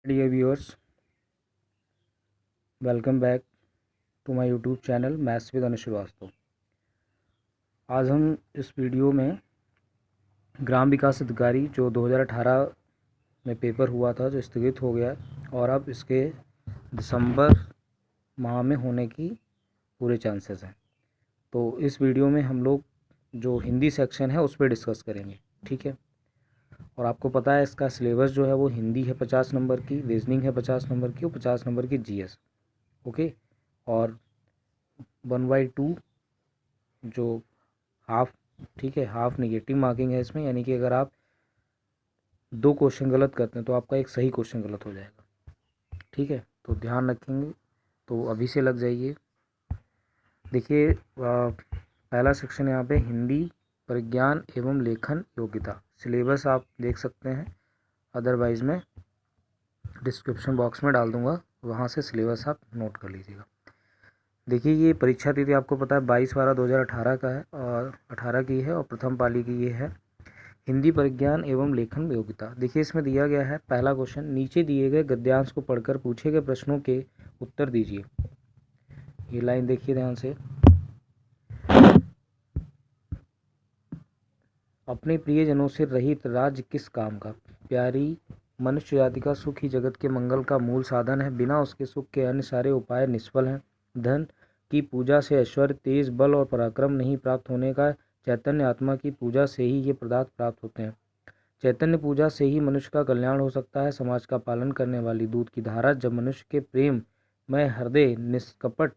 Dear viewers, welcome back to my YouTube channel maths with Anuj Srivastava. आज हम इस video में ग्राम विकास अधिकारी जो 2018 में पेपर हुआ था, जो स्थगित हो गया और अब इसके दिसंबर माह में होने की पूरे चांसेस हैं। तो इस वीडियो में हम लोग जो हिंदी सेक्शन है उस पर डिस्कस करेंगे, ठीक है। और आपको पता है इसका सिलेबस जो है वो हिंदी है 50 नंबर की, रीजनिंग है 50 नंबर की और 50 नंबर की जीएस, ओके। और 1/2 जो हाफ, ठीक है, हाफ नेगेटिव मार्किंग है इसमें, यानी कि अगर आप 2 क्वेश्चन गलत करते हैं तो आपका एक सही क्वेश्चन गलत हो जाएगा, ठीक है। तो ध्यान रखेंगे, तो अभी से लग जाइए। देखिए, पहला सेक्शन यहाँ पे हिंदी परिज्ञान एवं लेखन योग्यता। सिलेबस आप देख सकते हैं, अदरवाइज मैं डिस्क्रिप्शन बॉक्स में डाल दूंगा, वहाँ से सिलेबस आप नोट कर लीजिएगा। देखिए, ये परीक्षा तिथि आपको पता है 22/12/2018 का है और 18 की है और प्रथम पाली की ये है हिंदी परिज्ञान एवं लेखन योग्यता। देखिए, इसमें दिया गया है पहला क्वेश्चन, नीचे दिए गए गद्यांश को पढ़कर पूछे गए प्रश्नों के उत्तर दीजिए। ये लाइन देखिए ध्यान से। अपने प्रियजनों से रहित राज्य किस काम का? प्यारी मनुष्य जाति का सुख ही जगत के मंगल का मूल साधन है, बिना उसके सुख के अन्य सारे उपाय निष्फल हैं। धन की पूजा से ऐश्वर्य, तेज, बल और पराक्रम नहीं प्राप्त होने का, चैतन्य आत्मा की पूजा से ही ये पदार्थ प्राप्त होते हैं। चैतन्य पूजा से ही मनुष्य का कल्याण हो सकता है। समाज का पालन करने वाली दूध की धारा जब मनुष्य के प्रेम में हृदय, निष्कपट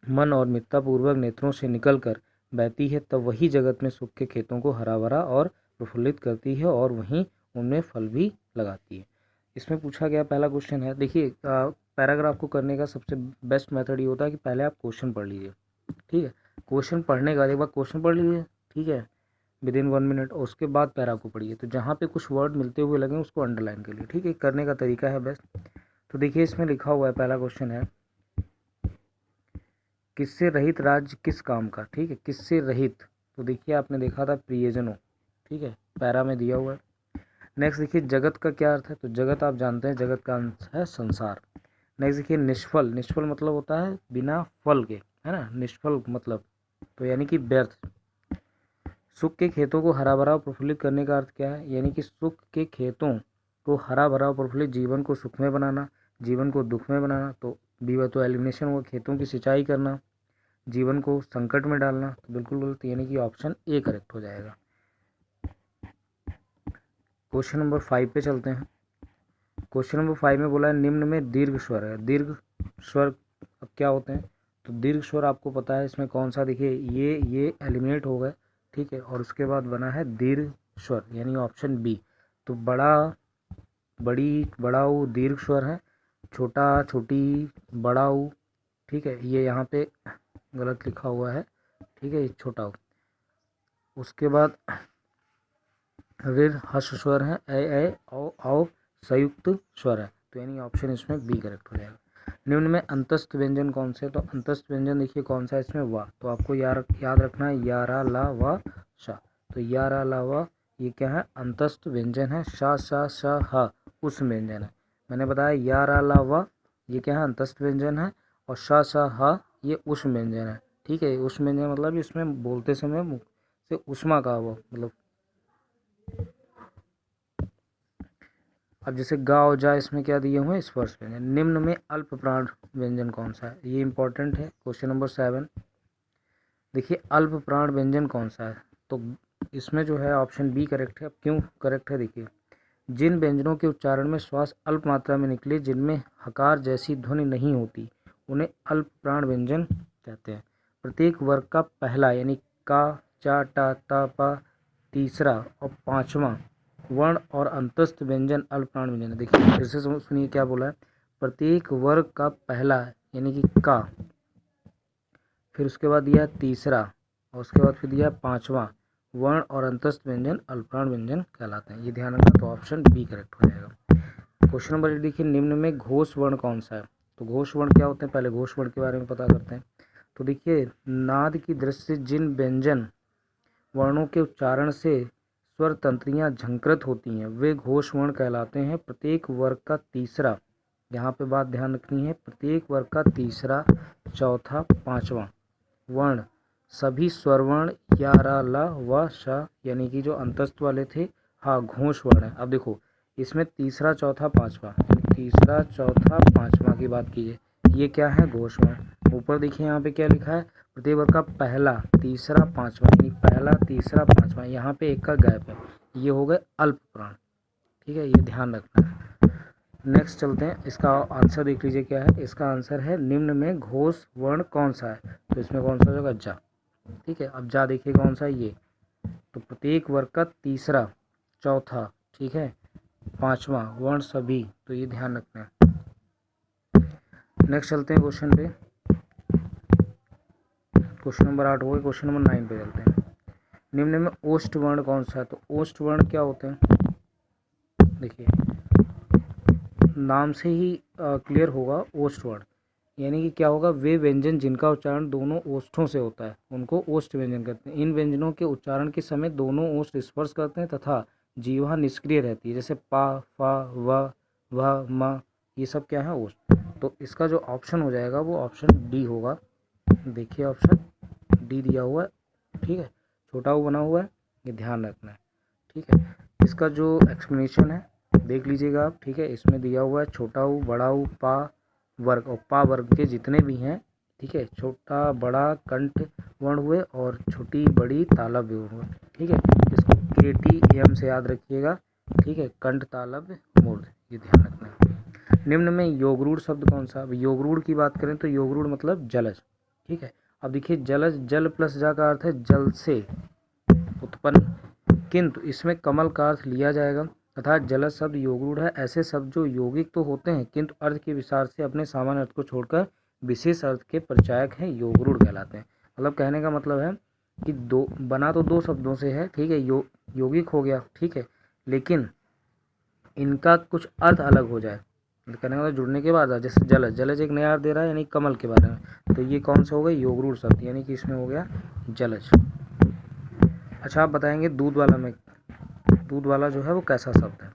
मन और मित्रतापूर्वक नेत्रों से निकलकर बहती है, तब वही जगत में सुख के खेतों को हरा भरा और प्रफुल्लित करती है और वहीं उनमें फल भी लगाती है। इसमें पूछा गया पहला क्वेश्चन है। देखिए, पैराग्राफ को करने का सबसे बेस्ट मेथड ये होता है कि पहले आप क्वेश्चन पढ़ लीजिए, ठीक है। क्वेश्चन पढ़ने का एक बार क्वेश्चन पढ़ लीजिए, ठीक है, विदिन 1 मिनट, और उसके बाद पैरा को पढ़िए। तो जहाँ पे कुछ वर्ड मिलते हुए लगे उसको अंडरलाइन कर लिए, ठीक है। करने का तरीका है बेस्ट। तो देखिए, इसमें लिखा हुआ है, पहला क्वेश्चन है किससे रहित राज्य किस काम का, ठीक है, किससे रहित। तो देखिए, आपने देखा था प्रियजनों, ठीक है, पैरा में दिया हुआ है। नेक्स्ट देखिए, जगत का क्या अर्थ है? तो जगत आप जानते हैं, जगत का अर्थ है संसार। नेक्स्ट देखिए, निष्फल, निष्फल मतलब होता है बिना फल के, है ना, निष्फल मतलब तो यानी कि व्यर्थ। सुख के खेतों को हरा भरा और प्रफुल्लित करने का अर्थ क्या है? यानी कि सुख के खेतों को हरा भरा और प्रफुल्लित, जीवन को सुख में बनाना, जीवन को दुख में बनाना। तो बीवा तो एलिमिनेशन हुआ, खेतों की सिंचाई करना, जीवन को संकट में डालना। तो बिल्कुल गलत, यानी कि ऑप्शन ए करेक्ट हो जाएगा। क्वेश्चन नंबर 5 पे चलते हैं। क्वेश्चन नंबर 5 में बोला है निम्न में दीर्घ स्वर है। दीर्घ स्वर अब क्या होते हैं? तो दीर्घ स्वर आपको पता है इसमें कौन सा, देखिए ये एलिमिनेट हो गए, ठीक है, और उसके बाद बना है दीर्घ स्वर, यानी ऑप्शन बी। तो बड़ा, बड़ी, बड़ा ऊ दीर्घ स्वर है, छोटा, छोटी, बड़ा ऊ, ठीक है, ये यहाँ पे गलत लिखा हुआ है, ठीक है, छोटा ऊ। उसके बाद ऋ हर्ष स्वर है, ए औ संयुक्त स्वर है, तो यानी ऑप्शन इसमें बी करेक्ट हो जाएगा। निम्न में अंतस्थ व्यंजन कौन से? तो अंतस्थ व्यंजन देखिए कौन सा है इसमें, वा। तो आपको याद रखना है या रा ला वा शा। तो या रा ला वा ये क्या है? अंतस्थ व्यंजन है। शा सा श ह उस व्यंजन है। मैंने बताया या रा ला वा ये क्या है? अंतस्थ व्यंजन है, और शा सा ह ये उष्म व्यंजन है, ठीक है। उष्म व्यंजन मतलब इसमें बोलते समय मुख से उष्मा का हुआ, मतलब अब जैसे गा और जा, इसमें क्या दिए हुए हैं? स्पर्श व्यंजन। निम्न में अल्प प्राण व्यंजन कौन सा है? ये इंपॉर्टेंट है, क्वेश्चन नंबर 7। देखिए, अल्प प्राण व्यंजन कौन सा है? तो इसमें जो है ऑप्शन बी करेक्ट है। अब क्यों करेक्ट है? देखिए, जिन व्यंजनों के उच्चारण में श्वास अल्प मात्रा में निकले, जिनमें हकार जैसी ध्वनि नहीं होती, उन्हें अल्प प्राण व्यंजन कहते हैं। प्रत्येक वर्ग का पहला यानी का, चा, टा, ता, पा, तीसरा और पांचवा वर्ण और अंतस्थ व्यंजन अल्प प्राण व्यंजन है। देखिए फिर से सुनिए क्या बोला है। प्रत्येक वर्ग का पहला यानी कि का, फिर उसके बाद दिया तीसरा, और उसके बाद फिर दिया पांचवा वर्ण और अंतस्थ व्यंजन अल्प प्राण व्यंजन कहलाते हैं। ये ध्यान रखना, तो ऑप्शन बी करेक्ट हो जाएगा। क्वेश्चन नंबर 8 देखिए, निम्न में घोष वर्ण कौन सा है? तो घोष वर्ण क्या होते हैं? पहले घोष वर्ण के बारे में पता करते हैं। तो देखिए, नाद की दृष्टि से जिन व्यंजन वर्णों के उच्चारण से स्वर तंत्रियाँ झंकृत होती हैं वे घोष वर्ण कहलाते हैं। प्रत्येक वर्ग का तीसरा, यहाँ पे बात ध्यान रखनी है, प्रत्येक वर्ग का तीसरा, चौथा, पांचवा वर्ण सभी स्वरवर्ण या रा ला व श यानी कि जो अंतस्थ वाले थे, हाँ, घोष वर्ण है। अब देखो इसमें तीसरा, चौथा, पांचवा, तीसरा, चौथा, पांचवा की बात कीजिए, ये क्या है? घोष वर्ण। ऊपर देखिए यहाँ पे क्या लिखा है? प्रत्येक वर्ग का पहला, तीसरा, पांचवा, यानी पहला, तीसरा, पांचवा, यहाँ पे एक का गैप है, ये हो गए अल्प प्राण। ठीक है, ये ध्यान रखना है। नेक्स्ट चलते हैं, इसका आंसर देख लीजिए क्या है। इसका आंसर है निम्न में घोष वर्ण कौन सा है? तो इसमें कौन सा होगा? जा। ठीक है, अब जा देखिए कौन सा है ये। तो प्रत्येक वर्ग का तीसरा, चौथा, ठीक है, पांचवा वर्ण सभी, तो ये ध्यान रखना है। नेक्स्ट चलते हैं क्वेश्चन पे। क्वेश्चन नंबर 8 हो गए, क्वेश्चन नंबर 9 पे चलते हैं। निम्न में ओष्ठ वर्ण कौन सा है? तो ओष्ठ वर्ण क्या होते हैं? देखिए नाम से ही क्लियर होगा, ओष्ठ वर्ण यानी कि क्या होगा? वे व्यंजन जिनका उच्चारण दोनों ओष्ठों से होता है उनको ओष्ठ व्यंजन कहते हैं। इन व्यंजनों के उच्चारण के समय दोनों ओष्ठ स्पर्श करते हैं तथा जीवा निष्क्रिय रहती है, जैसे पा, फा, व, म, ये सब क्या है? ओष्ठ। तो इसका जो ऑप्शन हो जाएगा वो ऑप्शन डी होगा। देखिए ऑप्शन डी दिया हुआ है, ठीक है, छोटा ऊ बना हुआ है, ये ध्यान रखना है। ठीक है, इसका जो एक्सप्लेनेशन है देख लीजिएगा आप। ठीक है, इसमें दिया हुआ है छोटा ऊ, बड़ा ऊ, पा वर्ग, और पा वर्ग के जितने भी हैं, ठीक है, छोटा बड़ा कंठ वर्ण हुए और छोटी बड़ी तालव्य हुए। ठीक है, इसको KTM से याद रखिएगा। ठीक है, कंठ, तालव्य, मूर्ध, ये ध्यान रखना है। निम्न में योगरूढ़ शब्द कौन सा? अब योगरूढ़ की बात करें तो योगरूढ़ मतलब जलज। ठीक है, अब देखिए जलज, जल प्लस जा का अर्थ है जल से उत्पन्न, किंतु इसमें कमल का अर्थ लिया जाएगा तथा जलज शब्द योगरूढ़ है। ऐसे शब्द जो यौगिक तो होते हैं किंतु अर्थ के विस्तार से अपने सामान्य अर्थ को छोड़कर विशेष अर्थ के परिचायक हैं, योगरूढ़ कहलाते हैं। मतलब कहने का मतलब है कि दो बना तो दो शब्दों से है, ठीक है, यौगिक हो गया, ठीक है, लेकिन इनका कुछ अर्थ अलग हो जाए, कहने का जुड़ने के बाद, जैसे जलज, जलज एक नया अर्थ दे रहा है यानी कमल के बारे में, तो ये कौन सा हो गया? योगरूढ़ शब्द, यानी कि इसमें हो गया जलज। अच्छा, आप बताएंगे दूध वाला में, दूध वाला जो है वो कैसा शब्द है?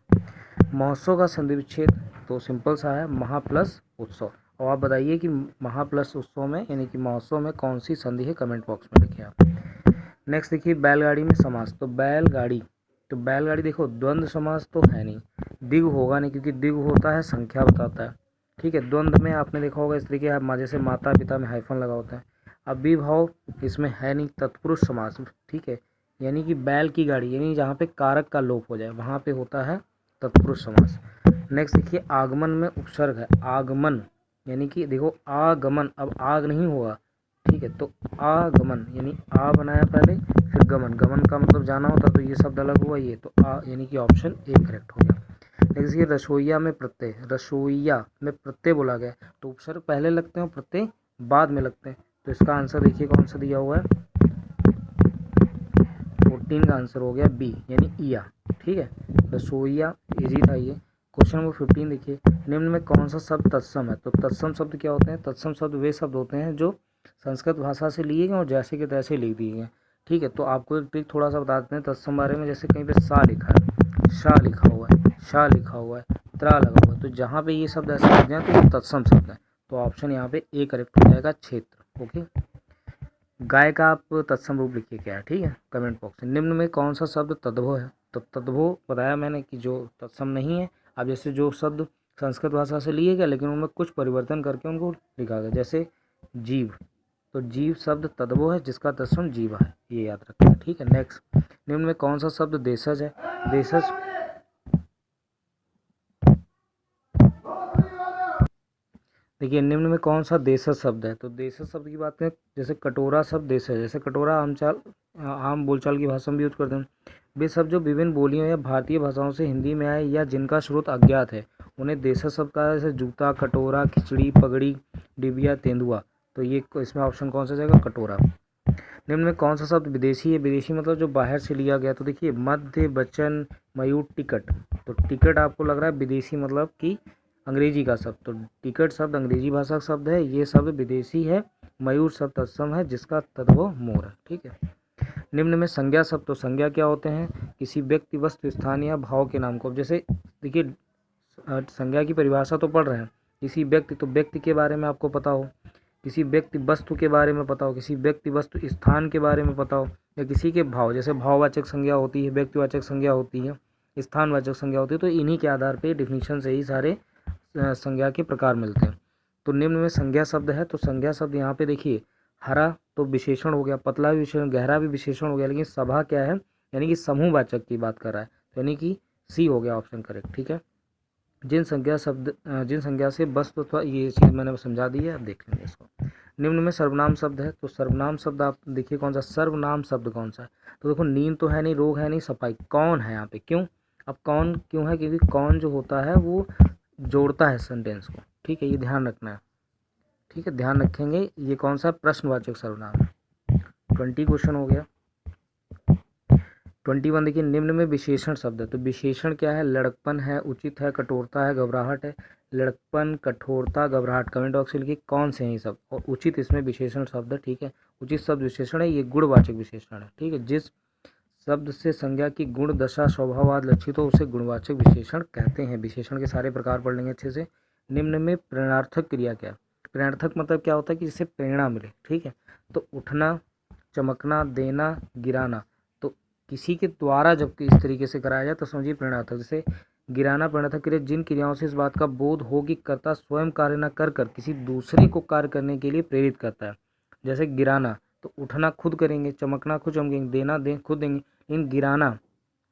महोत्सव का संधि विच्छेद तो सिंपल सा है, महा प्लस उत्सव। और आप बताइए कि महा प्लस उत्सव में यानी कि महोत्सव में कौन सी संधि है? कमेंट बॉक्स में लिखिए आप। नेक्स्ट देखिए बैलगाड़ी में समास, तो बैलगाड़ी, तो बैलगाड़ी देखो द्वंद्व समास तो है नहीं, दिग होगा नहीं, क्योंकि दिग होता है संख्या बताता है। ठीक है, द्वंद्व में आपने देखा होगा इस तरीके जैसे माता पिता में हाइफन लगा होता है। अब विभाव इसमें है नहीं, तत्पुरुष समास, ठीक है, यानी कि बैल की गाड़ी, यानी जहाँ पे कारक का लोप हो जाए वहाँ पे होता है तत्पुरुष समास। नेक्स्ट देखिए आगमन में उपसर्ग है, आगमन यानी कि देखो आगमन, अब आग नहीं होगा, ठीक है, तो आगमन यानी आ बनाया पहले फिर गमन, गमन का मतलब जाना होता, तो ये शब्द अलग हुआ, ये तो आ यानी कि ऑप्शन ए करेक्ट हो गया। नेक्स्ट ये रसोईया में प्रत्यय, रसोईया में प्रत्यय बोला गया, तो उपसर्ग पहले लगते हैं प्रत्यय बाद में लगते हैं, तो इसका आंसर देखिए कौन सा दिया हुआ है? 14 का आंसर हो गया बी, यानी ईया। ठीक है, रसोईया इजी था ये। क्वेश्चन नंबर 15 देखिए, निम्न में कौन सा शब्द तत्सम है? तो तत्सम शब्द क्या होते हैं? तत्सम शब्द वे शब्द होते हैं जो संस्कृत भाषा से लिए गए और जैसे के तैसे लिख दिए गए। ठीक है, तो आपको एक ट्रिक थोड़ा सा बता देते हैं तत्सम बारे में। जैसे कहीं पे सा लिखा है, शाह लिखा हुआ है, शाह लिखा हुआ है, त्रा लगा हुआ है, तो जहाँ पे ये शब्द ऐसे लग जाए तो ये तत्सम शब्द है। तो ऑप्शन यहाँ पे ए करेक्ट हो जाएगा, क्षेत्र। ओके, गाय का आप तत्सम रूप लिखिए क्या है, ठीक है, कमेंट बॉक्स में। निम्न में कौन सा शब्द तद्भव है? तो तद्भव बताया मैंने कि जो तत्सम नहीं है। अब जैसे जो शब्द संस्कृत भाषा से लिए गए लेकिन उनमें कुछ परिवर्तन करके उनको लिखा गया, जैसे जीव, तो जीव शब्द तद्भव है जिसका तत्सम जीवा है, ये याद रखना। ठीक है, नेक्स्ट निम्न में कौन सा शब्द देशज है? देशज देखिए निम्न में कौन सा देशज शब्द है? तो देशज शब्द की बात करें, जैसे कटोरा शब्द देशज, जैसे कटोरा आम बोलचाल की भाषा में भी यूज करते हैं। वे शब्द जो विभिन्न बोलियों या भारतीय भाषाओं से हिंदी में आए या जिनका स्रोत अज्ञात है उन्हें देशज शब्द कहा है, जैसे जूता, कटोरा, खिचड़ी, पगड़ी, डिबिया, तेंदुआ, तो ये इसमें ऑप्शन कौन सा जाएगा? कटोरा। निम्न में कौन सा शब्द विदेशी है? विदेशी मतलब जो बाहर से लिया गया, तो देखिए मध्य, वचन, मयूर, टिकट, तो टिकट आपको लग रहा है विदेशी मतलब कि अंग्रेजी का शब्द, तो टिकट शब्द अंग्रेजी भाषा का शब्द है, ये शब्द विदेशी है। मयूर शब्द तत्सम है जिसका तद्भव मोर है। ठीक है, निम्न में संज्ञा शब्द, तो संज्ञा क्या होते हैं? किसी व्यक्ति, वस्तु, स्थान या भाव के नाम को। अब जैसे देखिए संज्ञा की परिभाषा तो पढ़ रहे हैं, किसी व्यक्ति, तो व्यक्ति के बारे में आपको पता हो, किसी व्यक्ति वस्तु के बारे में पता हो, किसी व्यक्ति वस्तु स्थान के बारे में पता हो, या किसी के भाव, जैसे भाववाचक संज्ञा होती है, व्यक्तिवाचक संज्ञा होती है, स्थानवाचक संज्ञा होती है, तो इन्हीं के आधार पर डिफिनीशन से ही सारे संज्ञा के प्रकार मिलते हैं। तो निम्न में संज्ञा शब्द है, तो संज्ञा शब्द यहाँ पे देखिए, हरा तो विशेषण हो गया, पतला भी विशेषण, गहरा भी विशेषण हो गया, लेकिन सभा क्या है? यानी कि समूहवाचक की बात कर रहा है, तो यानी कि सी हो गया ऑप्शन करेक्ट। ठीक है, जिन संज्ञा से वस्तु अथवा ये चीज़ मैंने समझा दी है, अब देख लेंगे इसको। निम्न में सर्वनाम शब्द है, तो सर्वनाम शब्द आप देखिए कौन सा सर्वनाम शब्द कौन सा है? तो देखो नींद तो है नहीं, रोग है नहीं, सफाई, कौन है यहाँ पे? क्यों? अब कौन क्यों है? क्योंकि कौन जो होता है वो जोड़ता है सेंटेंस को। ठीक है, ये ध्यान रखना है। ठीक है, ध्यान रखेंगे। ये कौन सा? प्रश्नवाचक सर्वनाम है। 20 क्वेश्चन हो गया। 21 देखिए, निम्न में विशेषण शब्द है, तो विशेषण क्या है? लड़कपन है, उचित है, कठोरता है, घबराहट है। लड़कपन, कठोरता, घबराहट, कमेंट बॉक्स में लिखिए कौन से हैं ये सब, और उचित इसमें विशेषण शब्द है। ठीक है, उचित शब्द विशेषण है, ये गुणवाचक विशेषण है। ठीक है, जिस शब्द से संज्ञा की गुण, दशा, स्वभाव आदि लक्षित हो उसे गुणवाचक विशेषण कहते हैं। विशेषण के सारे प्रकार पढ़ लेंगे अच्छे से। निम्न में प्रेरणार्थक क्रिया क्या है? प्रेरणार्थक मतलब क्या होता है? कि जिससे प्रेरणा मिले। ठीक है, तो उठना, चमकना, देना, गिराना, तो किसी के द्वारा जब इस तरीके से कराया जाए तो समझिए प्रेरणार्थक। जैसे गिराना प्रेरणार्थक क्रिया जिन क्रियाओं से इस बात का बोध हो कि कर्ता स्वयं कार्य न कर कर किसी दूसरे को कार्य करने के लिए प्रेरित करता है। जैसे गिराना, तो उठना खुद करेंगे, चमकना खुद चमकेंगे, देना दे खुद देंगे, लेकिन गिराना,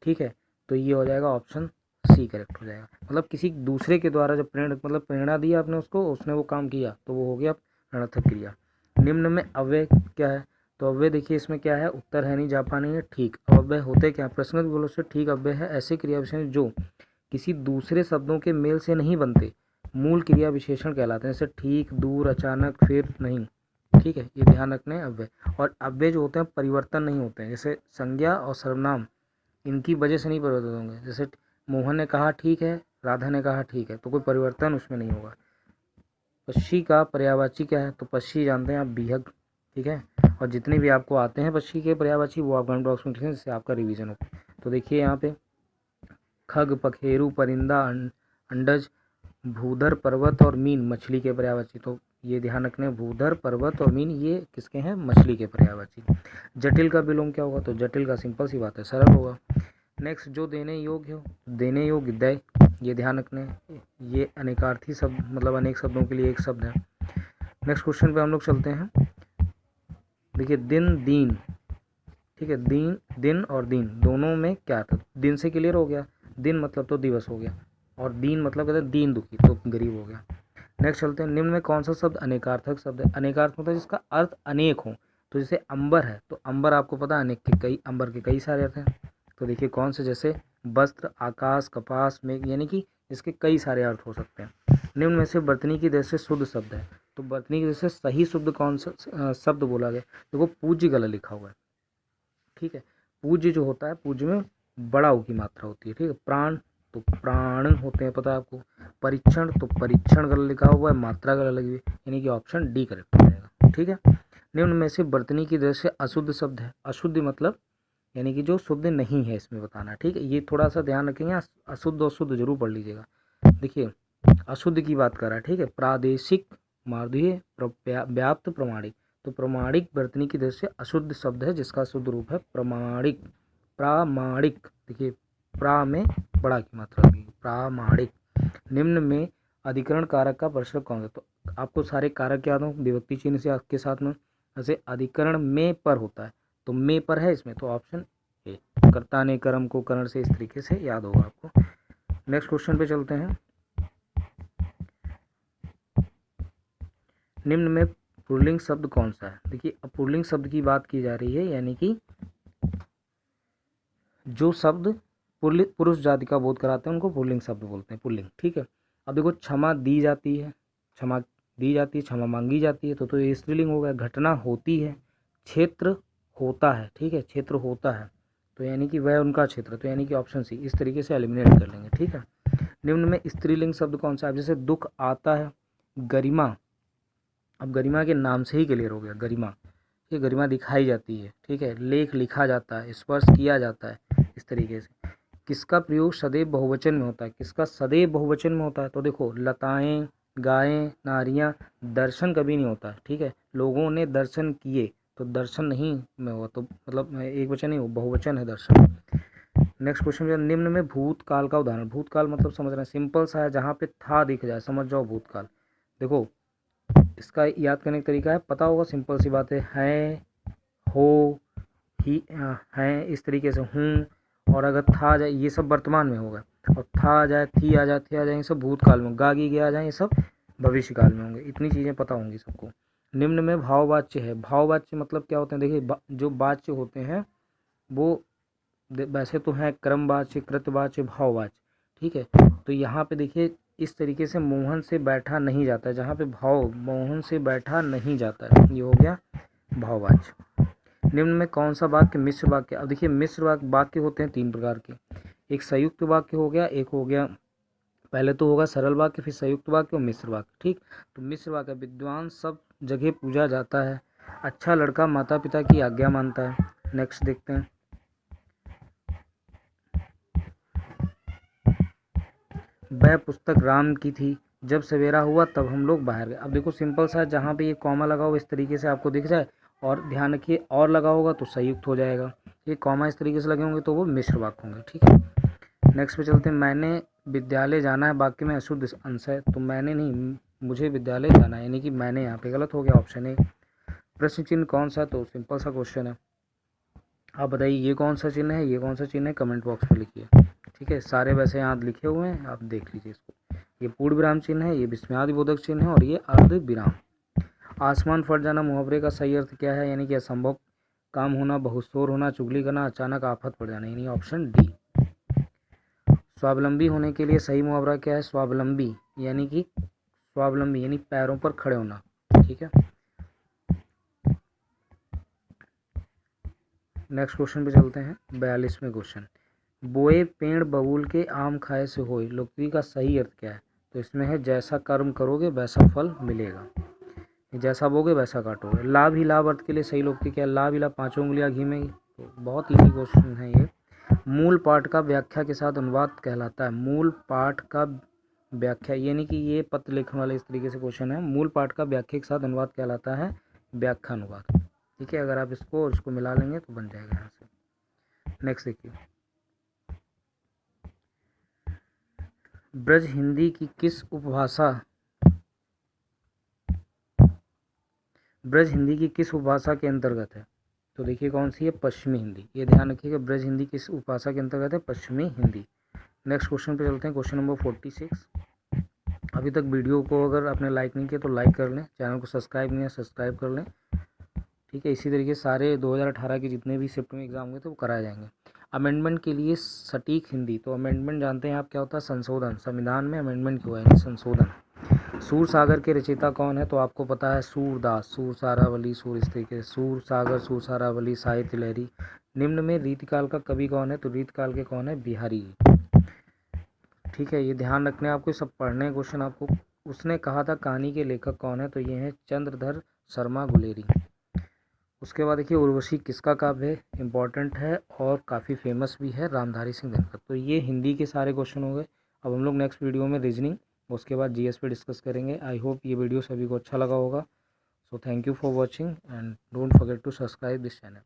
ठीक है, तो ये हो जाएगा ऑप्शन सी करेक्ट हो जाएगा। मतलब किसी दूसरे के द्वारा जब प्रेरणा दी आपने उसको, उसने वो काम किया, तो वो हो गया प्रेरणार्थक क्रिया। निम्न में अव्यय क्या है? तो अव्यय देखिए इसमें क्या है? उत्तर है नहीं, जापानी है, ठीक। अव्यय होते क्या? प्रश्न बोलो से ठीक अव्यय है ऐसे क्रिया विशेषण जो किसी दूसरे शब्दों के मेल से नहीं बनते, मूल क्रिया विशेषण कहलाते हैं। जैसे ठीक, दूर, अचानक, फिर, नहीं। ठीक है, ये ध्यान रखना है अव्यय। और अव्यय जो होते हैं परिवर्तन नहीं होते हैं, जैसे संज्ञा और सर्वनाम इनकी वजह से नहीं परिवर्तित होंगे। जैसे मोहन ने कहा ठीक है, राधा ने कहा ठीक है, तो कोई परिवर्तन उसमें नहीं होगा। पक्षी का पर्यायवाची क्या है? तो पक्षी जानते हैं आप, बीहक। ठीक है, और जितने भी आपको आते हैं पक्षी के पर्यायवाची वो आप कमेंट बॉक्स में लिखें जिससे आपका रिवीजन हो। तो देखिए यहाँ पे खग, पखेरु, परिंदा, अंडज, भूधर, पर्वत और मीन मछली के पर्यायवाची। तो ये ध्यान रखने, भूधर, पर्वत और मीन ये किसके हैं? मछली के पर्यायवाची। जटिल का विलोम क्या होगा? तो जटिल का सिंपल सी बात है, सरल होगा। नेक्स्ट, जो देने योग्य हो, देने योग्य दय, ये ध्यान रखने, ये अनेकार्थी शब्द, मतलब अनेक शब्दों के लिए एक शब्द है। नेक्स्ट क्वेश्चन पे हम लोग चलते हैं। देखिए दिन, दीन, ठीक है, दिन और दीन दोनों में क्या था? दिन से क्लियर हो गया, दिन मतलब तो दिवस हो गया, और दीन मतलब कहते हैं दीन दुखी, तो गरीब हो गया। नेक्स्ट चलते हैं, निम्न में कौन सा शब्द अनेकार्थक शब्द है? अनेकार्थ मतलब जिसका अर्थ अनेक हो। तो जैसे अंबर है, तो अंबर आपको पता है अनेक के कई, अंबर के कई सारे अर्थ हैं। तो देखिए कौन से, जैसे वस्त्र, आकाश, कपास, मेघ, यानी कि इसके कई सारे अर्थ हो सकते हैं। निम्न में से वर्तनी की दृष्टि से शुद्ध शब्द है, तो वर्तनी की दृष्टि से सही शुद्ध कौन सा शब्द बोला गया? देखो पूज्य गलत लिखा हुआ है। ठीक है, पूज्य जो होता है, पूज्य में बड़ा ऊ की मात्रा होती है। ठीक है, प्राण तो प्राण होते हैं, पता है आपको। परीक्षण तो परीक्षण गलत लिखा हुआ है, मात्रा गलत लगी हुई, यानी कि ऑप्शन डी करेक्ट हो जाएगा। ठीक है, निम्न में से वर्तनी की दृष्टि से अशुद्ध शब्द है। अशुद्ध मतलब यानी कि जो शुद्ध नहीं है इसमें बताना। ठीक है, ये थोड़ा सा ध्यान रखेंगे, अशुद्ध और शुद्ध जरूर पढ़ लीजिएगा। देखिए अशुद्ध की बात कर रहा है। ठीक है, प्रादेशिक, मार्दीय, व्याप्त, प्रमाणिक। तो प्रमाणिक वर्तनी की दृष्टि से अशुद्ध शब्द है जिसका शुद्ध रूप है प्रमाणिक। प्रामाणिक, देखिए प्रा में बड़ा की मात्रा लगी, प्रामाणिक। निम्न में अधिकरण कारक का प्रश्न कौन सा? तो आपको सारे कारक याद हो विभक्ति चिन्ह से के साथ में। जैसे अधिकरण में पर होता है, तो में पर है इसमें, तो ऑप्शन ए। कर्ता ने कर्म को करण से, इस तरीके से याद होगा आपको। नेक्स्ट क्वेश्चन पे चलते हैं। निम्न में पुल्लिंग शब्द कौन सा है? देखिए अब पुल्लिंग शब्द की बात की जा रही है, यानी कि जो शब्द पुरुष जाति का बोध कराते हैं उनको पुल्लिंग शब्द बोलते हैं, पुल्लिंग। ठीक है, अब देखो क्षमा दी जाती है, क्षमा दी जाती है, क्षमा मांगी जाती है, तो ये स्त्रीलिंग हो गया। घटना होती है, क्षेत्र होता है। ठीक है, क्षेत्र होता है, तो यानी कि वह उनका क्षेत्र, तो यानी कि ऑप्शन सी। इस तरीके से एलिमिनेट कर लेंगे। ठीक है, निम्न में स्त्रीलिंग शब्द कौन सा है? जैसे दुख आता है, गरिमा, अब गरिमा के नाम से ही क्लियर हो गया, गरिमा। ये गरिमा दिखाई जाती है, ठीक है। लेख लिखा जाता है, स्पर्श किया जाता है, इस तरीके से। किसका प्रयोग सदैव बहुवचन में होता है? किसका सदैव बहुवचन में होता है? तो देखो, लताएं, गायें, नारियां। दर्शन कभी नहीं होता है, ठीक है। लोगों ने दर्शन किए तो दर्शन नहीं में हुआ, तो मतलब एक वचन नहीं हो, बहुवचन है दर्शन। नेक्स्ट क्वेश्चन, निम्न में भूतकाल का उदाहरण। भूतकाल मतलब समझ रहे हैं, सिंपल सा है, जहाँ पे था दिख जाए समझ जाओ भूतकाल। देखो, इसका याद करने का तरीका है, पता होगा, सिंपल सी बात है, हो, ही, हैं, इस तरीके से, हूँ। और अगर था आ जाए, ये सब वर्तमान में होगा। और था आ जाए, थी आ जाए, थे आ जाए, ये सब भूतकाल में। गा गी गया आ जाए, ये सब भविष्यकाल में होंगे। इतनी चीज़ें पता होंगी सबको। निम्न में भाववाच्य है। भाववाच्य मतलब क्या होते हैं? देखिए, जो वाच्य होते हैं वो वैसे तो हैं क्रमवाच्य, कृतवाच्य, भाववाच्य, ठीक है। तो यहाँ पे देखिए, इस तरीके से मोहन से बैठा नहीं जाता है, जहाँ पे भाव, मोहन से बैठा नहीं जाता है, ये हो गया भाववाच्य। निम्न में कौन सा वाक्य मिश्र वाक्य? अब देखिए, मिश्र वाक्य होते हैं 3 प्रकार के। एक संयुक्त वाक्य हो गया, एक हो गया, पहले तो होगा सरल वाक्य, फिर संयुक्त वाक्य और मिश्र वाक्य, ठीक। तो मिश्र वाक्य, विद्वान सब जगह पूजा जाता है। अच्छा लड़का माता पिता की आज्ञा मानता है। नेक्स्ट देखते हैं, वह पुस्तक राम की थी, जब सवेरा हुआ तब हम लोग बाहर गए। अब देखो, सिंपल सा, जहाँ पे ये कॉमा लगा हो इस तरीके से आपको दिख जाए, और ध्यान रखिए, और लगा होगा तो संयुक्त हो जाएगा। ये कॉमा इस तरीके से लगे होंगे तो वो मिश्र वाक्य होंगे, ठीक है। नेक्स्ट पे चलते हैं, मैंने विद्यालय जाना है, वाक्य में अशुद्ध अंश है, तो मैंने नहीं, मुझे विद्यालय जाना है, यानी कि मैंने यहाँ पे गलत हो गया, ऑप्शन ए। प्रश्न चिन्ह कौन सा? तो सिंपल सा क्वेश्चन है, आप बताइए ये कौन सा चिन्ह है, ये कौन सा चिन्ह है, कमेंट बॉक्स में लिखिए, ठीक है। सारे वैसे यहाँ लिखे हुए हैं, आप देख लीजिए इसको। ये पूर्ण विराम चिन्ह है, ये विस्मयादिबोधक चिन्ह है, और ये अर्ध विराम। आसमान फट जाना मुहावरे का सही अर्थ क्या है? यानी कि असंभव काम होना, बहुत शोर होना, चुगली करना, अचानक आफत पड़ जाना, यानी ऑप्शन डी। स्वावलंबी होने के लिए सही मुहावरा क्या है? स्वावलंबी यानी कि स्वावलंबी यानी पैरों पर खड़े होना, ठीक है। नेक्स्ट क्वेश्चन पे चलते हैं, 42वें क्वेश्चन। बोए पेड़ बबूल के, आम खाए से होए, लोकोक्ति का सही अर्थ क्या है? तो इसमें है, जैसा कर्म करोगे वैसा फल मिलेगा, जैसा बोगे वैसा काटोगे। लाभ ही लाभ अर्थ के लिए सही लोकोक्ति क्या है? लाभ ही लाभ 5 उंगलियां घी में। तो बहुत इजी क्वेश्चन है ये। मूल पाठ का व्याख्या के साथ अनुवाद कहलाता है। मूल पाठ का व्याख्या यानी कि ये पत्र लेखन वाले इस तरीके से क्वेश्चन है। मूल पाठ का व्याख्या के साथ अनुवाद कहलाता है व्याख्या अनुवाद, ठीक है। अगर आप इसको और इसको मिला लेंगे तो बन जाएगा यहाँ से। नेक्स्ट देखिए, ब्रज हिंदी की किस उपभाषा ब्रज हिंदी की किस उपभाषा के अंतर्गत है? तो देखिए कौन सी है? पश्चिमी हिंदी। ये ध्यान रखिएगा, ब्रज हिंदी किस उपभाषा के अंतर्गत है? पश्चिमी हिंदी। नेक्स्ट क्वेश्चन पे चलते हैं, क्वेश्चन नंबर 46। अभी तक वीडियो को अगर आपने लाइक नहीं किया तो लाइक कर लें, चैनल को सब्सक्राइब नहीं है सब्सक्राइब कर लें, ठीक है। इसी तरीके सारे 2018 के जितने भी शिफ्ट में एग्जाम हुए थे वो कराए जाएंगे। अमेंडमेंट के लिए सटीक हिंदी, तो अमेंडमेंट जानते हैं आप क्या होता है? संशोधन। संविधान में अमेंडमेंट क्यों है? संशोधन। सूर सागर के रचयिता कौन है? तो आपको पता है, सूरदास, सूर सारावली, सूर, इस तरीके से सूर सागर, सूर सारावली, साहित्य लहरी। निम्न में रीतिकाल का कवि कौन है? तो रीतिकाल के कौन है? बिहारी, ठीक है। ये ध्यान रखने, आपको सब पढ़ने क्वेश्चन आपको। उसने कहा था कहानी के लेखक कौन है? तो ये है चंद्रधर शर्मा गुलेरी। उसके बाद देखिए, उर्वशी किसका काव्य है? इंपॉर्टेंट है और काफ़ी फेमस भी है, रामधारी सिंह दिनकर। तो ये हिंदी के सारे क्वेश्चन हो गए। अब हम लोग नेक्स्ट वीडियो में रीजनिंग, उसके बाद जीएस पे डिस्कस करेंगे। आई होप ये वीडियो सभी को अच्छा लगा होगा। So thank you for watching and don't forget to subscribe this channel.